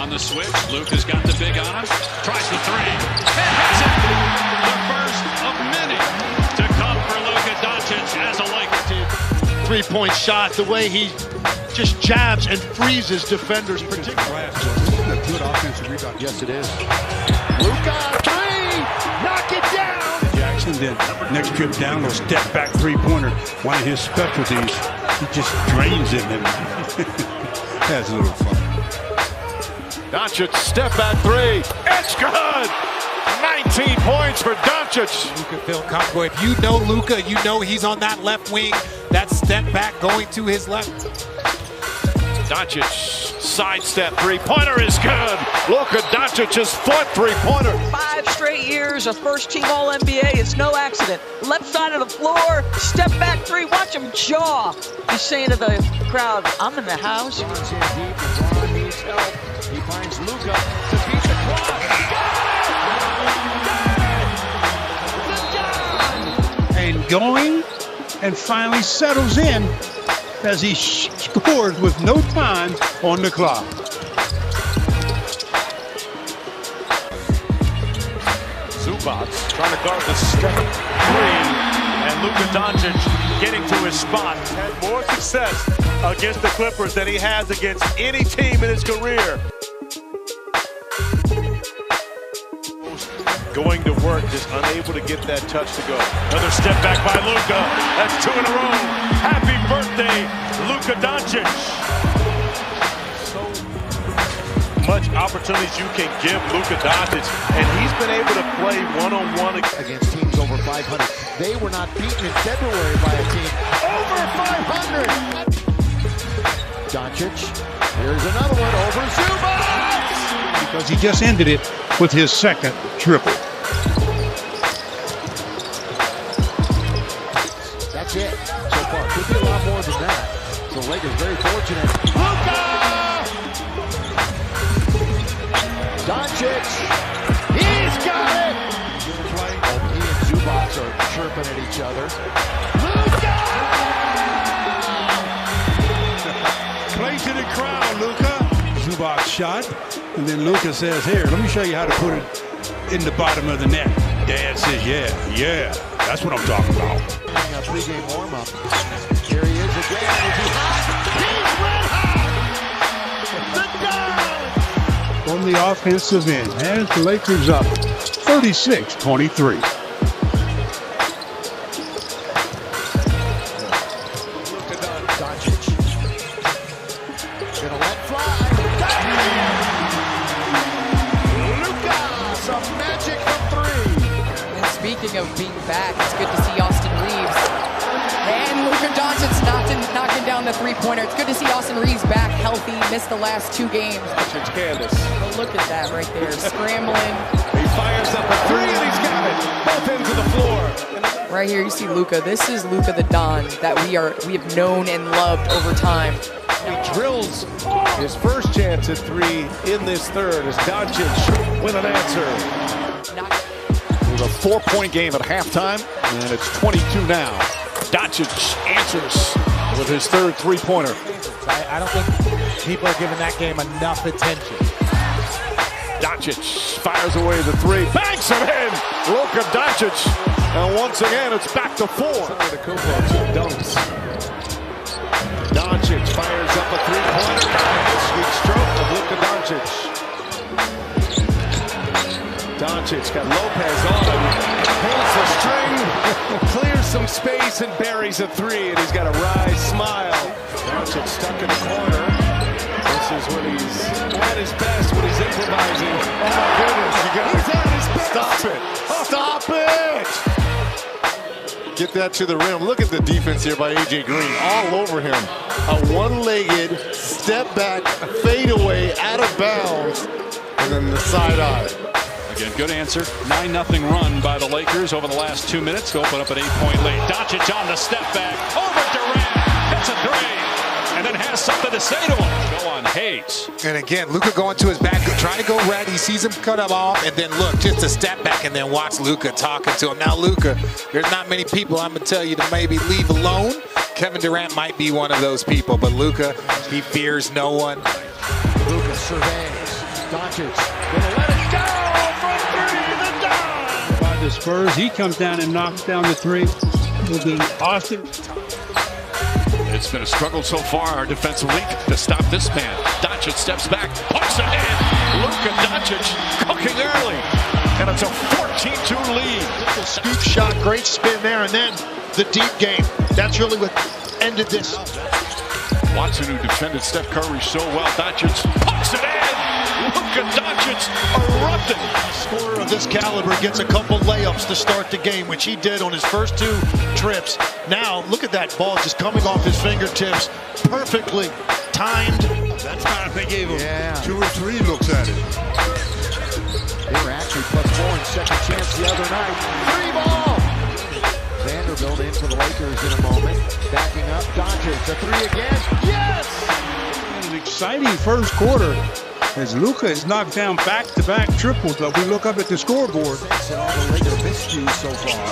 on the switch. Luka's got the big on him. Tries the three. And hits it. The first of many to come for Luka Doncic as a Laker. Three-point shot, the way he just jabs and freezes defenders. Particularly. Good offensive rebound. Yes, it is. Luka, three! Knock it down! Jackson then next trip down, a step back three-pointer. One of his specialties. He just drains him and has a little fun. Doncic, step back three. It's good! 19 points for Doncic. Luka feel comfortable. If you know Luka, you know he's on that left wing. That step back going to his left. Doncic, sidestep three-pointer is good. Luka Doncic's foot three-pointer. 5 straight years of first-team All-NBA. It's no accident. Left side of the floor, step back three. Watch him jaw. He's saying to the crowd, I'm in the house. LeBron needs help. He finds Luka to beat the clock. And going and finally settles in as he scores with no time on the clock. Zubac trying to guard the step three, and Luka Doncic getting to his spot. Had more success against the Clippers than he has against any team in his career. Going to work, just unable to get that touch to go. Another step back by Luka. That's 2 in a row. Happy birthday, Luka Doncic. So much opportunities you can give Luka Doncic, and he's been able to play one-on-one Against teams over 500. They were not beaten in February by a team over 500. Doncic. Here's another one over Zubac. Because he just ended it with his second triple. That's it so far. Could be a lot more than that. So Lakers very fortunate. Luka! Doncic. He's got it! He and Zubac are chirping at each other. Luka! Play to the crowd, Luka. Zubac shot, and then Luka says, here, let me show you how to put it in the bottom of the net. Dad says, yeah, that's what I'm talking about. A pregame warm-up. Here he is again. Is he hot? He's red hot! The dog! On the offensive end, has the Lakers up 36-23. Doncic. Gonna let fly. Luka! Some magic from three. And speaking of being back, it's good to see Austin Reeves. And Luka Doncic knocking down the three-pointer. It's good to see Austin Reeves back healthy. Missed the last 2 games. Doncic canvas. But look at that right there, scrambling. He fires up a three, and he's got it. Both ends of the floor. Right here, you see Luka. This is Luka the Don that we have known and loved over time. He drills his first chance at three in this third as Doncic with an answer. It was a 4-point game at halftime, and it's 22 now. Doncic answers with his third three-pointer. I don't think people are giving that game enough attention. Doncic fires away the three, banks it in. Luka Doncic, and once again it's back to 4. Dunks. Doncic fires up a three-pointer. Sweet stroke of Luka Doncic. Doncic got Lopez on him. Pulls the string, clears some space, and buries a three. And he's got a wry smile. Doncic stuck in the corner. This is when he's at his best, when he's improvising. Oh my goodness! He's at his best. Stop it! Stop it! Get that to the rim. Look at the defense here by A.J. Green. All over him. A one-legged step back, fade away, out of bounds, and then the side eye. Again, good answer. 9-0 run by the Lakers over the last 2 minutes to open up an 8-point lead. Doncic on the step back. Over Durant. Hits a three. And then has something to say to him. Go on, Hayes. And again, Luka going to his back, trying to go red. He sees him cut him off, and then look, just a step back, and then watch Luka talking to him. Now, Luka, there's not many people I'm going to tell you to maybe leave alone. Kevin Durant might be one of those people, but Luka, he fears no one. Luka surveys. Doncic gonna let it go from three. The dime. By the Spurs, he comes down and knocks down the three. Will be Austin. It's been a struggle so far, our defensive league, to stop this man. Doncic steps back, puts it in. Luka Doncic cooking early. And it's a 14-2 lead. Scoop shot, great spin there, and then the deep game. That's really what ended this. Watson, who defended Steph Curry so well, Doncic puts it in. Luka Doncic erupting. Scorer of this caliber gets a couple layups to start the game, which he did on his first two trips. Now, look at that ball just coming off his fingertips. Perfectly timed. That's time they gave him 2 or 3 looks at it. They were actually +4 in second chance the other night. 3 ball. Vanderbilt in for the Lakers in a moment. Backing up, Doncic, the 3 again. Yes! An exciting first quarter as Luka has knocked down back-to-back triples. But we look up at the scoreboard. Thanks to all the Laker miscues so far.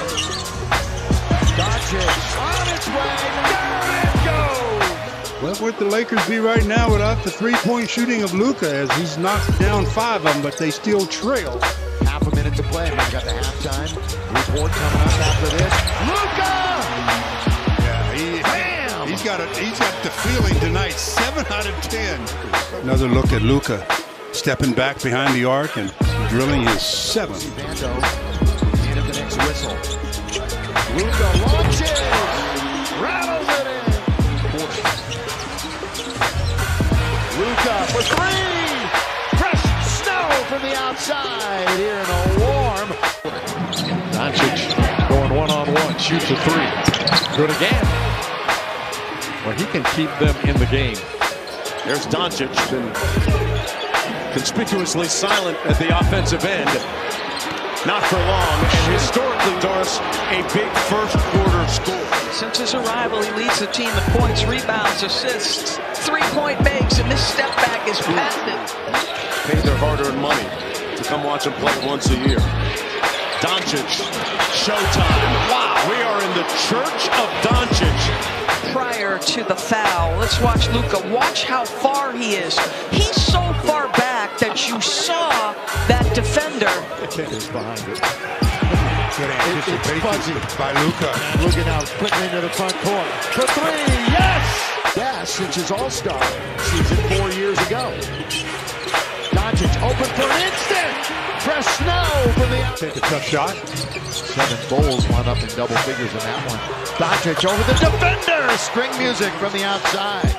Doncic on its way. Down it goes! Well, would the Lakers be right now without the three-point shooting of Luka, as he's knocked down 5 of them, but they still trail. Half a minute to play. We got the halftime report coming up after this. Luka! Yeah, he's got the feeling tonight. 7 out of 10. Another look at Luka stepping back behind the arc and drilling his 7th. Vando into the next whistle. Luka launches, rattles it in. Luka for 3. Fresh snow from the outside here in a warm. Doncic going one-on-one, shoots a 3. Good again. Well, he can keep them in the game. There's Doncic, been conspicuously silent at the offensive end. Not for long, and historically, Doris, a big first quarter score. Since his arrival, he leads the team in points, rebounds, assists, 3-point makes, and this step back is patented. Pay their hard-earned money to come watch him play once a year. Doncic, showtime. Wow, we are in the church of Doncic. Prior to the foul, let's watch Luka. Watch how far he is. He's so far back that you saw that defender. Is behind it. Good anticipation by Luka. Luka now putting into the front court. For 3, yes! Yes, since his all-star season 4 years ago. Doncic open for an instant. Fresh snow from the outside. Take a tough shot. 7 Bulls wound up in double figures in that one. Doncic over the defender. String music from the outside.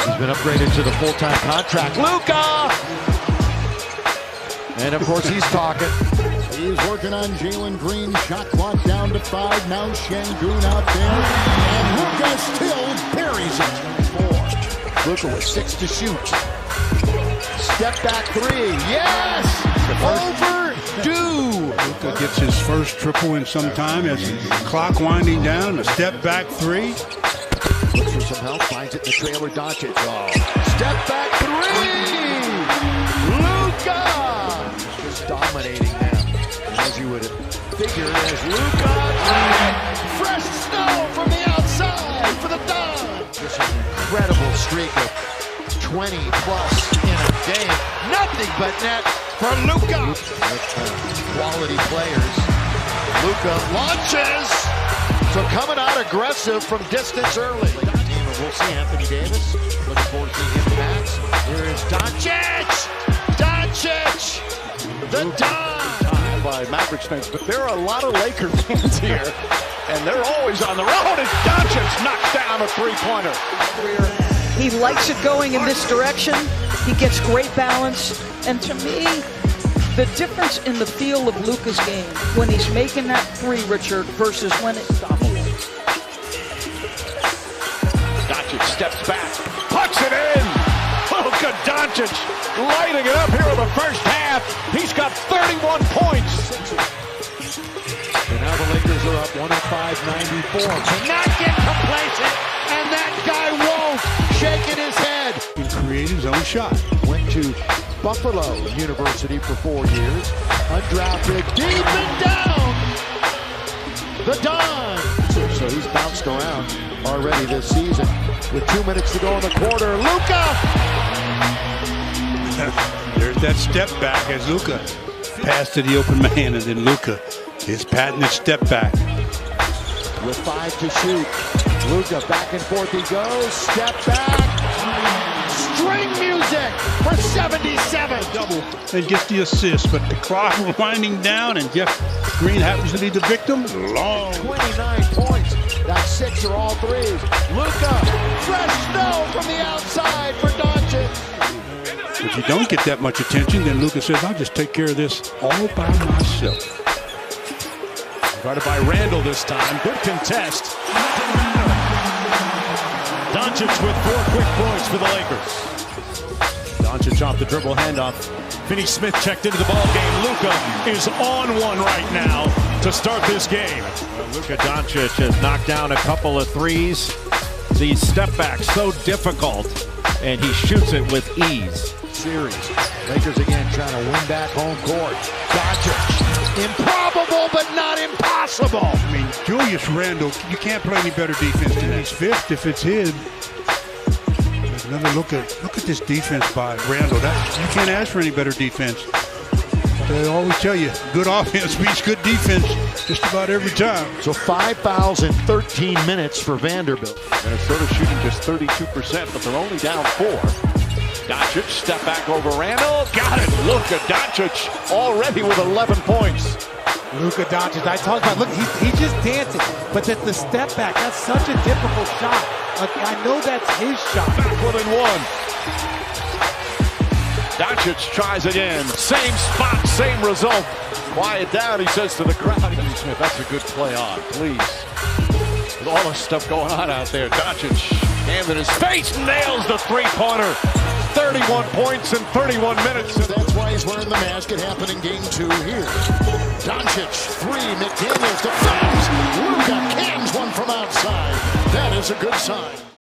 He's been upgraded to the full-time contract. Luka! And of course he's talking. He's working on Jalen Green. Shot clock down to 5. Now Şengün out there. And Luka still buries it. 4. Luka with 6 to shoot. Step back 3. Yes! Overdue! Luka gets his first triple in some time as the clock winding down. A step back 3. Looks for some help. Finds it in the trailer. Doncic. Oh. Step back 3! Luka! Just dominating them. As you would figure, as Luka. Fresh snow from the outside for the dime. Just an incredible streak of 20 plus in a game. Nothing but net for Luka. Quality players. Luka launches. So coming out aggressive from distance early. We'll see Anthony Davis. Looking forward to seeing him max. Here is Doncic. Doncic. The dime. By Mavericks fans, but there are a lot of Laker fans here, and they're always on the road. And Doncic knocks down a 3-pointer. He likes it going in this direction. He gets great balance. And to me, the difference in the feel of Luka's game when he's making that 3, Richard, versus when it's stoppable. Doncic steps back, pucks it in. Luka Doncic lighting it up here in the first half. He's got 31 points. And now the Lakers are up 105-94. Cannot get complacent, and that guy won't. Shaking his head. He created his own shot. Went to Buffalo University for 4 years. Undrafted, deep and down. The dime. So he's bounced around already this season. With 2 minutes to go in the quarter, Luka There's that step back as Luka passed to the open man, and then Luka, his patented step back. With 5 to shoot. Luka back and forth he goes. Step back. String music for 77. Double and gets the assist, but the clock winding down, and Jeff Green happens to be the victim. Long. 29 points. That's 6 are all threes. Luka, fresh snow from the outside for Doncic. If you don't get that much attention, then Luka says, I'll just take care of this all by myself. Guarded by Randall this time. Good contest. Doncic with 4 quick points for the Lakers. Doncic off the dribble handoff. Finney Smith checked into the ball game. Luka is on one right now to start this game. Luka Doncic has knocked down a couple of threes. These step backs so difficult, and he shoots it with ease. Series. Lakers again trying to win back home court. Doncic. Improbable, but not impossible. I mean, Julius Randle, you can't play any better defense than that. He's fifth if it's his. Another look at this defense by Randle. You can't ask for any better defense. They always tell you, good offense beats good defense just about every time. So 5 fouls in 13 minutes for Vanderbilt. Minnesota shooting just 32%, but they're only down 4. Doncic, step back over Randall. Got it. Luka Doncic already with 11 points. Luka Doncic, I talked about, look, he's just dancing. But the step back, that's such a difficult shot. I know that's his shot. Back within 1. Doncic tries again. Same spot, same result. Quiet down, he says to the crowd. Smith, that's a good play on, please. With all this stuff going on out there, Doncic, hand in his face, nails the three-pointer. 31 points in 31 minutes. That's why he's wearing the mask. It happened in game 2 here. Doncic, 3, McDaniels defends. Luka cans one from outside. That is a good sign.